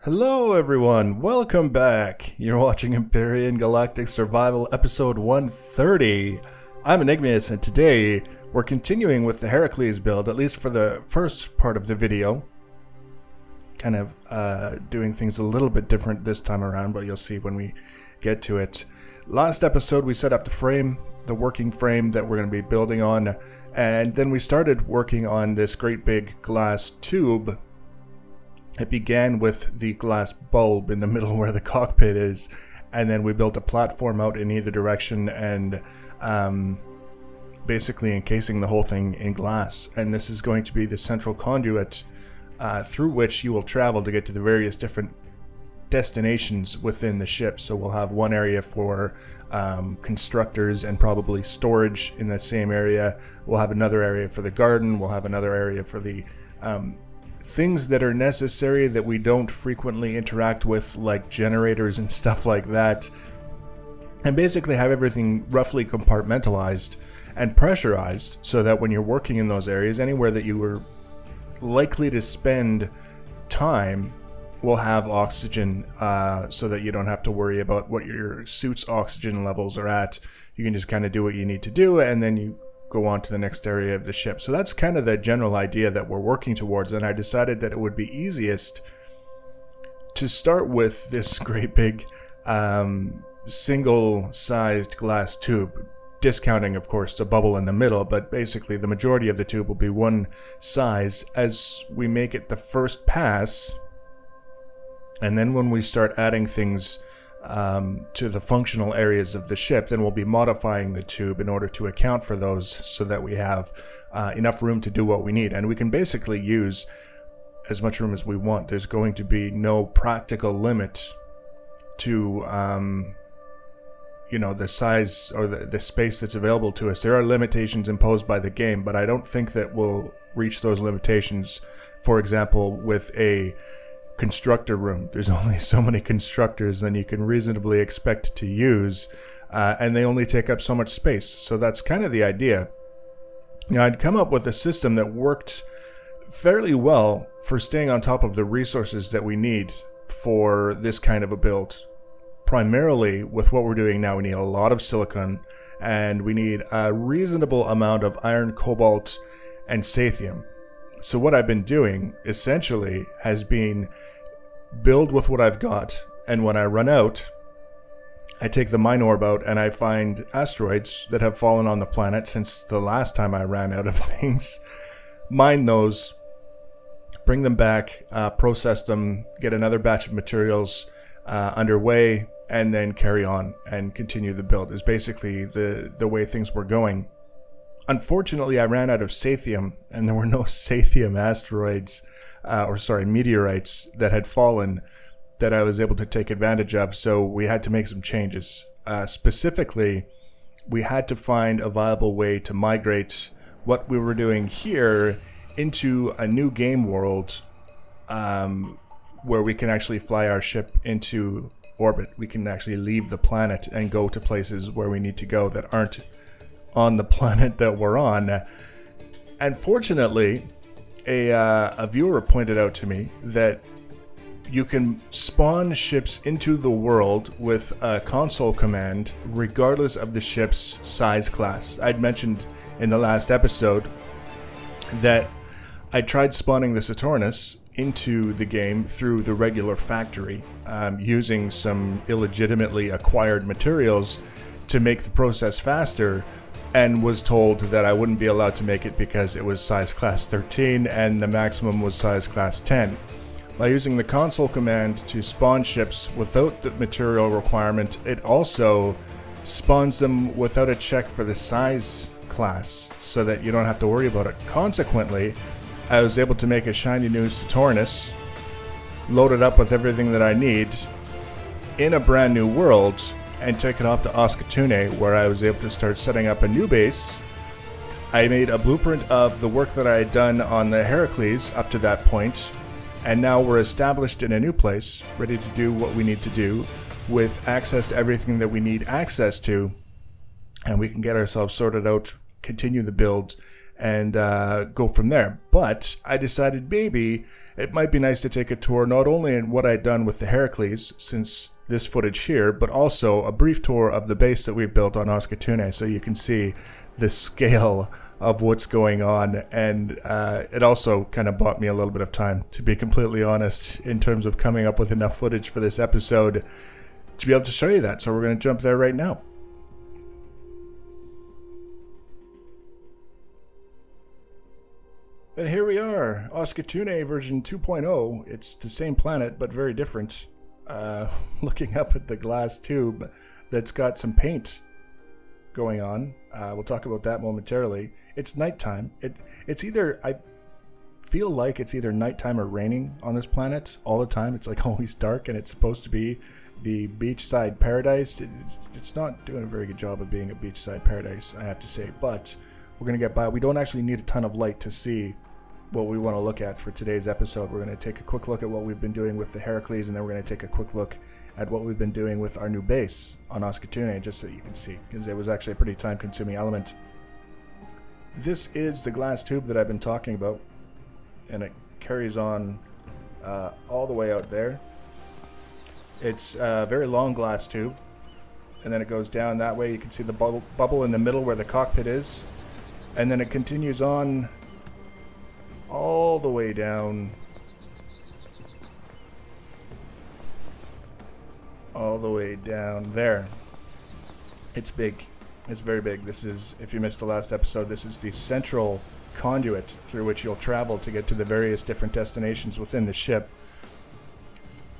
Hello everyone, welcome back. You're watching Empyrion Galactic Survival episode 130. I'm Enigmius and today we're continuing with the Heracles build, at least for the first part of the video. Kind of doing things a little bit different this time around, but you'll see when we get to it. Last episode we set up the frame, the working frame that we're going to be building on, and then we started working on this great big glass tube. It began with the glass bulb in the middle where the cockpit is, and then we built a platform out in either direction and basically encasing the whole thing in glass. And this is going to be the central conduit through which you will travel to get to the various different destinations within the ship. So we'll have one area for constructors and probably storage in that same area. We'll have another area for the garden. We'll have another area for the things that are necessary that we don't frequently interact with, like generators and stuff like that, and basically have everything roughly compartmentalized and pressurized so that when you're working in those areas, anywhere that you were likely to spend time will have oxygen, so that you don't have to worry about what your suit's oxygen levels are at. You can just kind of do what you need to do, and then you go on to the next area of the ship. So that's kind of the general idea that we're working towards, and I decided that it would be easiest to start with this great big single-sized glass tube, discounting of course the bubble in the middle, but basically the majority of the tube will be one size as we make it the first pass, and then when we start adding things to the functional areas of the ship, then we'll be modifying the tube in order to account for those so that we have enough room to do what we need. And we can basically use as much room as we want. There's going to be no practical limit to the size or the space that's available to us. There are limitations imposed by the game, but I don't think that we'll reach those limitations, for example, with a constructor room. There's only so many constructors than you can reasonably expect to use, and they only take up so much space. So that's kind of the idea. I'd come up with a system that worked fairly well for staying on top of the resources that we need for this kind of a build. Primarily with what we're doing now, we need a lot of silicon, and we need a reasonable amount of iron, cobalt, and sathium. So what I've been doing essentially has been build with what I've got, and when I run out, I take the mine orb out and I find asteroids that have fallen on the planet since the last time I ran out of things, mine those, bring them back, process them, get another batch of materials underway, and then carry on and continue the build is basically the way things were going. Unfortunately, I ran out of sathium, and there were no sathium asteroids, meteorites that had fallen that I was able to take advantage of, so we had to make some changes. Specifically, we had to find a viable way to migrate what we were doing here into a new game world where we can actually fly our ship into orbit. We can actually leave the planet and go to places where we need to go that aren't on the planet that we're on. And fortunately, a viewer pointed out to me that you can spawn ships into the world with a console command regardless of the ship's size class. I'd mentioned in the last episode that I tried spawning the Saturnus into the game through the regular factory, using some illegitimately acquired materials to make the process faster, and was told that I wouldn't be allowed to make it because it was size class 13 and the maximum was size class 10. By using the console command to spawn ships without the material requirement, it also spawns them without a check for the size class, so that you don't have to worry about it. Consequently, I was able to make a shiny new Saturnus, load it up with everything that I need in a brand new world, and take it off to Oscutune, where I was able to start setting up a new base. I made a blueprint of the work that I had done on the Heracles up to that point, and now we're established in a new place, ready to do what we need to do, with access to everything that we need access to, and we can get ourselves sorted out, continue the build, and go from there. But I decided maybe it might be nice to take a tour not only in what I'd done with the Heracles since this footage here, but also a brief tour of the base that we've built on Oscutune, so you can see the scale of what's going on. And it also kind of bought me a little bit of time, to be completely honest, in terms of coming up with enough footage for this episode to be able to show you that. So we're going to jump there right now. And here we are, Oscutune version 2.0. It's the same planet, but very different. Looking up at the glass tube that's got some paint going on. We'll talk about that momentarily. It's nighttime. It's either, I feel like it's either nighttime or raining on this planet all the time. It's like always dark, and it's supposed to be the beachside paradise. It's not doing a very good job of being a beachside paradise, I have to say, but we're going to get by. We don't actually need a ton of light to see what we want to look at for today's episode. We're going to take a quick look at what we've been doing with the Heracles, and then we're going to take a quick look at what we've been doing with our new base on Oscutune, just so you can see, because it was actually a pretty time-consuming element. This is the glass tube that I've been talking about, and it carries on all the way out there. It's a very long glass tube, and then it goes down that way. You can see the bubble in the middle where the cockpit is, and then it continues on all the way down, there. It's big. It's very big. This is, if you missed the last episode, this is the central conduit through which you'll travel to get to the various different destinations within the ship.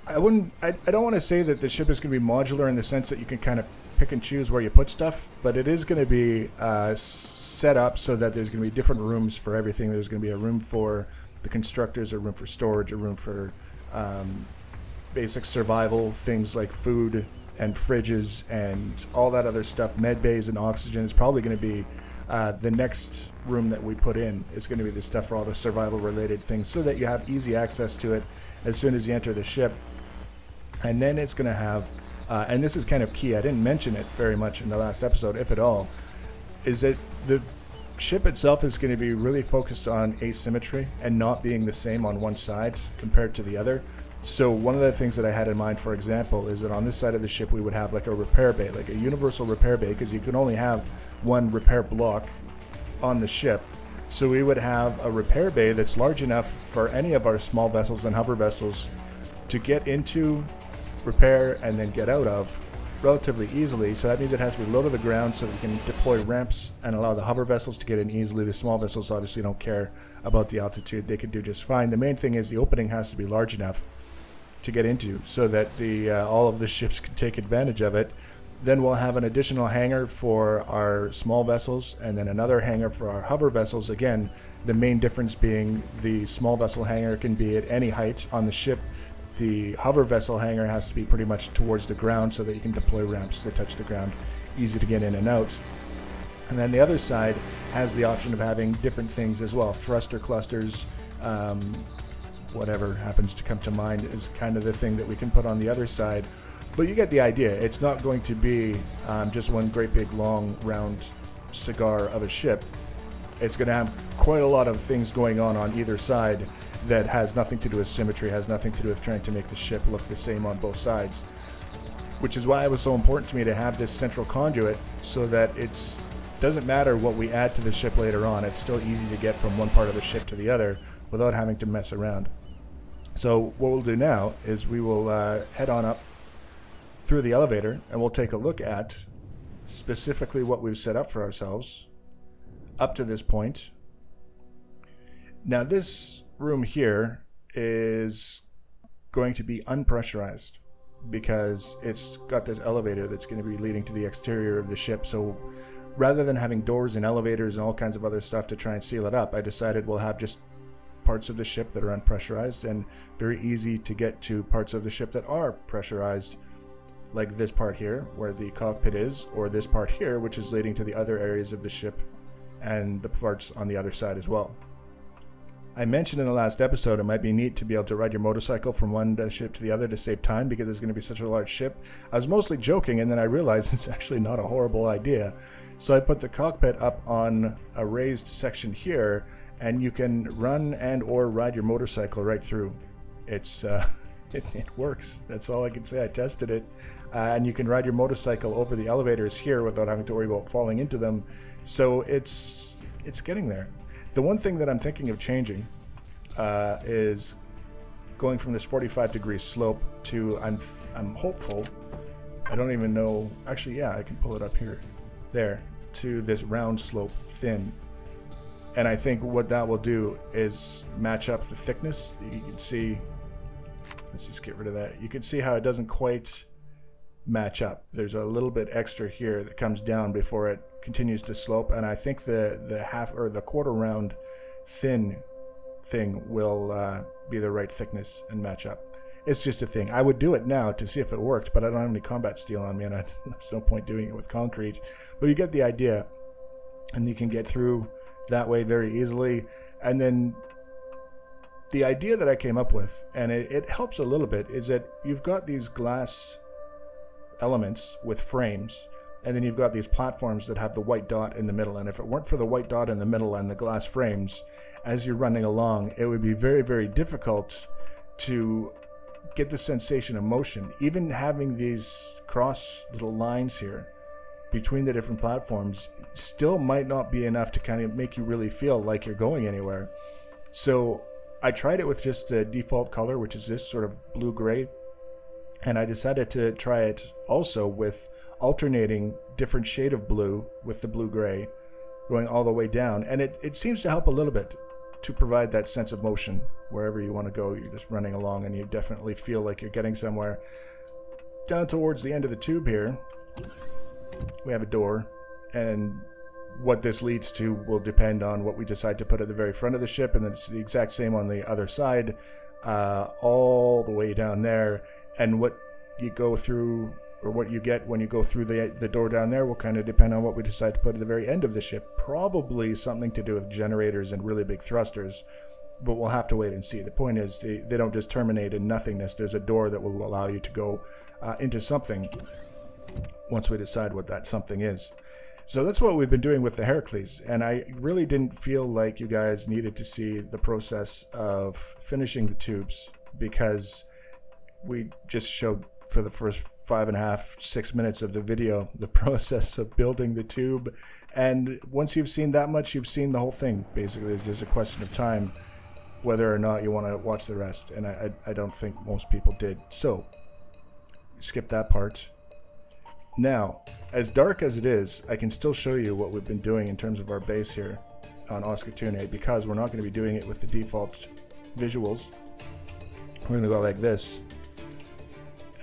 I don't want to say that the ship is going to be modular in the sense that you can kind of pick and choose where you put stuff, but it is going to be set up so that there's going to be different rooms for everything. There's going to be a room for the constructors, a room for storage, a room for basic survival, things like food and fridges and all that other stuff. Med bays and oxygen is probably going to be the next room that we put in. It's going to be the stuff for all the survival related things, so that you have easy access to it as soon as you enter the ship. And then it's going to have, and this is kind of key, I didn't mention it very much in the last episode, if at all, is that the ship itself is going to be really focused on asymmetry and not being the same on one side compared to the other. So one of the things that I had in mind, for example, is that on this side of the ship we would have like a repair bay, like a universal repair bay, because you can only have one repair block on the ship. So we would have a repair bay that's large enough for any of our small vessels and hover vessels to get into, repair, and then get out of relatively easily. So that means it has to be low to the ground so that you can deploy ramps and allow the hover vessels to get in easily. The small vessels obviously don't care about the altitude. They can do just fine. The main thing is the opening has to be large enough to get into so that the all of the ships can take advantage of it. Then we'll have an additional hangar for our small vessels, and then another hangar for our hover vessels. Again, the main difference being the small vessel hangar can be at any height on the ship. The hover vessel hangar has to be pretty much towards the ground so that you can deploy ramps that touch the ground, easy to get in and out. And then the other side has the option of having different things as well. Thruster clusters, whatever happens to come to mind is kind of the thing that we can put on the other side. But you get the idea. It's not going to be just one great big long round cigar of a ship. It's going to have quite a lot of things going on either side that has nothing to do with symmetry, has nothing to do with trying to make the ship look the same on both sides. Which is why it was so important to me to have this central conduit, so that it doesn't matter what we add to the ship later on, it's still easy to get from one part of the ship to the other without having to mess around. So what we'll do now is we will head on up through the elevator, and we'll take a look at specifically what we've set up for ourselves up to this point. Now this room here is going to be unpressurized because it's got this elevator that's going to be leading to the exterior of the ship. So rather than having doors and elevators and all kinds of other stuff to try and seal it up, I decided we'll have just parts of the ship that are unpressurized and very easy to get to parts of the ship that are pressurized, like this part here where the cockpit is, or this part here which is leading to the other areas of the ship and the parts on the other side as well. I mentioned in the last episode it might be neat to be able to ride your motorcycle from one ship to the other to save time because there's going to be such a large ship. I was mostly joking, and then I realized it's actually not a horrible idea. So I put the cockpit up on a raised section here, and you can run and or ride your motorcycle right through. It's it works. That's all I can say. I tested it. And you can ride your motorcycle over the elevators here without having to worry about falling into them. So it's getting there. The one thing that I'm thinking of changing is going from this 45-degree slope to, I'm hopeful, I don't even know, actually, yeah, I can pull it up here, there, to this round slope, thin. And I think what that will do is match up the thickness. You can see, let's just get rid of that. You can see how it doesn't quite match up. There's a little bit extra here that comes down before it continues to slope, and I think the half or the quarter round thin thing will be the right thickness and match up. It's just a thing. I would do it now to see if it worked, but I don't have any combat steel on me, and there's no point doing it with concrete. But you get the idea, and you can get through that way very easily. And then the idea that I came up with, and it helps a little bit, is that you've got these glass elements with frames, and then you've got these platforms that have the white dot in the middle. And if it weren't for the white dot in the middle and the glass frames, as you're running along, it would be very, very difficult to get the sensation of motion. Even having these cross little lines here between the different platforms still might not be enough to kind of make you really feel like you're going anywhere. So I tried it with just the default color, which is this sort of blue-gray. And I decided to try it also with alternating different shade of blue with the blue-gray going all the way down. And it seems to help a little bit to provide that sense of motion wherever you want to go. You're just running along and you definitely feel like you're getting somewhere. Down towards the end of the tube here, we have a door. And what this leads to will depend on what we decide to put at the very front of the ship. And it's the exact same on the other side, all the way down there. And what you go through, or what you get when you go through the door down there, will kind of depend on what we decide to put at the very end of the ship. Probably something to do with generators and really big thrusters, but we'll have to wait and see. The point is, they don't just terminate in nothingness. There's a door that will allow you to go into something once we decide what that something is. So that's what we've been doing with the Heracles, and I really didn't feel like you guys needed to see the process of finishing the tubes, because we just showed for the first 5.5, 6 minutes of the video the process of building the tube. And once you've seen that much, you've seen the whole thing. Basically, it's just a question of time whether or not you want to watch the rest. And I don't think most people did. So, skip that part. Now, as dark as it is, I can still show you what we've been doing in terms of our base here on Oscutune, because we're not going to be doing it with the default visuals. We're going to go like this.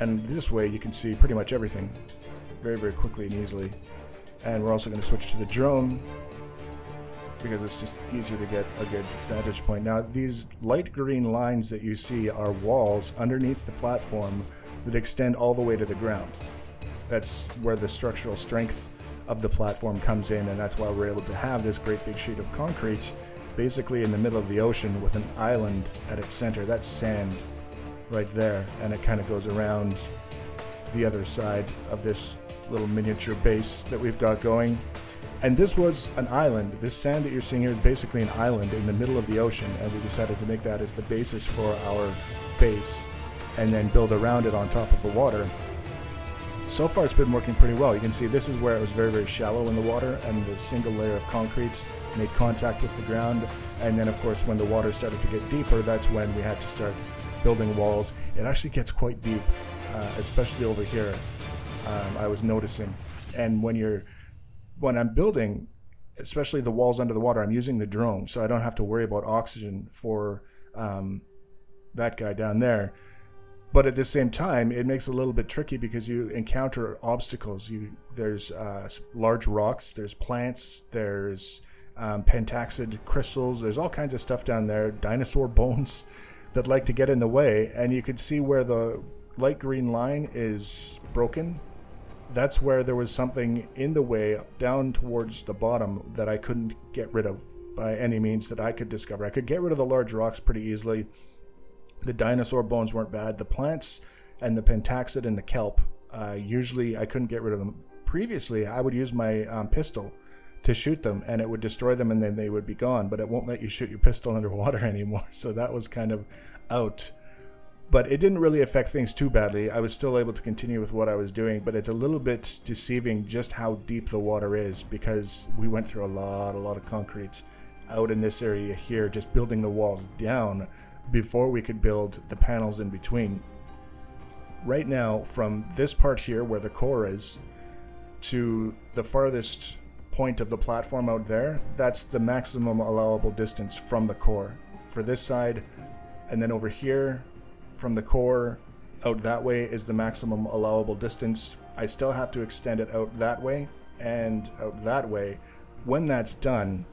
And this way you can see pretty much everything very, very quickly and easily. And we're also going to switch to the drone because it's just easier to get a good vantage point. Now, these light green lines that you see are walls underneath the platform that extend all the way to the ground. That's where the structural strength of the platform comes in, and that's why we're able to have this great big sheet of concrete basically in the middle of the ocean with an island at its center. That's sand right there, and it kind of goes around the other side of this little miniature base that we've got going. And this was an island. This sand that you're seeing here is basically an island in the middle of the ocean, and we decided to make that as the basis for our base and then build around it on top of the water. So far it's been working pretty well. You can see this is where it was very, very shallow in the water, and the single layer of concrete made contact with the ground. And then of course when the water started to get deeper, that's when we had to start building walls. It actually gets quite deep, especially over here, I was noticing. And when I'm building, especially the walls under the water, I'm using the drone, so I don't have to worry about oxygen for that guy down there. But at the same time, it makes it a little bit tricky because you encounter obstacles. There's large rocks, there's plants, there's pentaxid crystals, there's all kinds of stuff down there, dinosaur bones that like to get in the way. And you can see where the light green line is broken. That's where there was something in the way down towards the bottom that I couldn't get rid of by any means that I could discover. I could get rid of the large rocks pretty easily. The dinosaur bones weren't bad. The plants and the pentaxid and the kelp, usually I couldn't get rid of them. Previously, I would use my pistol to shoot them, and it would destroy them, and then they would be gone. But it won't let you shoot your pistol underwater anymore, so that was kind of out. But it didn't really affect things too badly. I was still able to continue with what I was doing, but it's a little bit deceiving just how deep the water is, because we went through a lot of concrete out in this area here, just building the walls down before we could build the panels in between. Right now, from this part here where the core is to the farthest point of the platform out there, that's the maximum allowable distance from the core for this side. And then over here from the core out that way is the maximum allowable distance. I still have to extend it out that way and out that way. When that's done,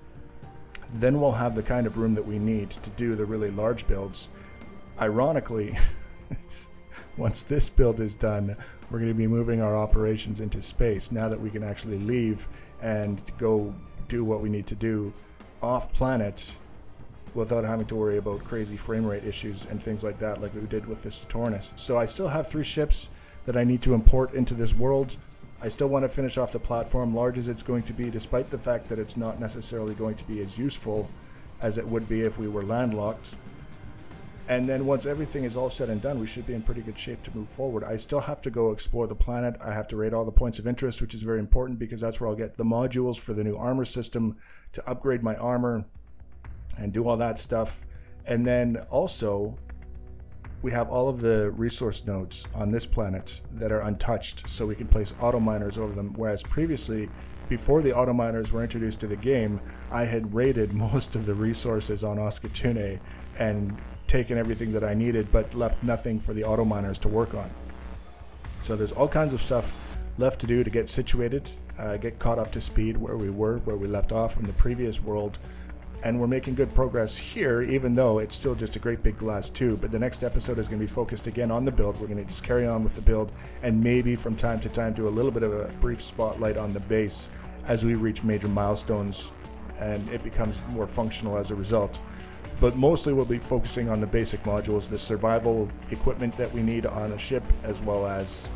then we'll have the kind of room that we need to do the really large builds. Ironically, once this build is done, we're going to be moving our operations into space now that we can actually leave and go do what we need to do off planet without having to worry about crazy frame rate issues and things like that, like we did with the Saturnus. So I still have 3 ships that I need to import into this world. I still want to finish off the platform, large as it's going to be, despite the fact that it's not necessarily going to be as useful as it would be if we were landlocked. And then once everything is all said and done, we should be in pretty good shape to move forward. I still have to go explore the planet. I have to raid all the points of interest, which is very important because that's where I'll get the modules for the new armor system to upgrade my armor and do all that stuff. And then also, we have all of the resource nodes on this planet that are untouched, so we can place auto miners over them, whereas previously, before the auto miners were introduced to the game, I had raided most of the resources on Oscutune and taken everything that I needed, but left nothing for the auto miners to work on. So there's all kinds of stuff left to do to get situated, get caught up to speed where we left off from the previous world. And we're making good progress here, even though it's still just a great big glass tube. But the next episode is going to be focused again on the build. We're going to just carry on with the build and maybe from time to time do a little bit of a brief spotlight on the base as we reach major milestones and it becomes more functional as a result. But mostly we'll be focusing on the basic modules, the survival equipment that we need on a ship, as well as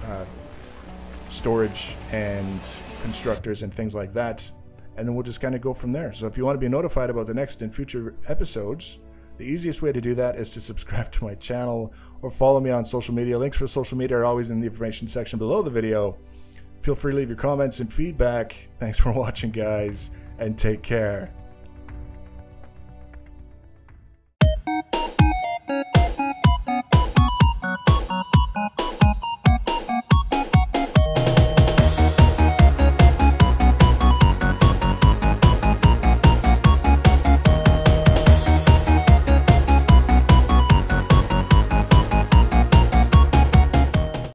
storage and constructors and things like that. And then we'll just kind of go from there. So if you want to be notified about the next and future episodes, the easiest way to do that is to subscribe to my channel or follow me on social media. Links for social media are always in the information section below the video. Feel free to leave your comments and feedback. Thanks for watching, guys, and take care.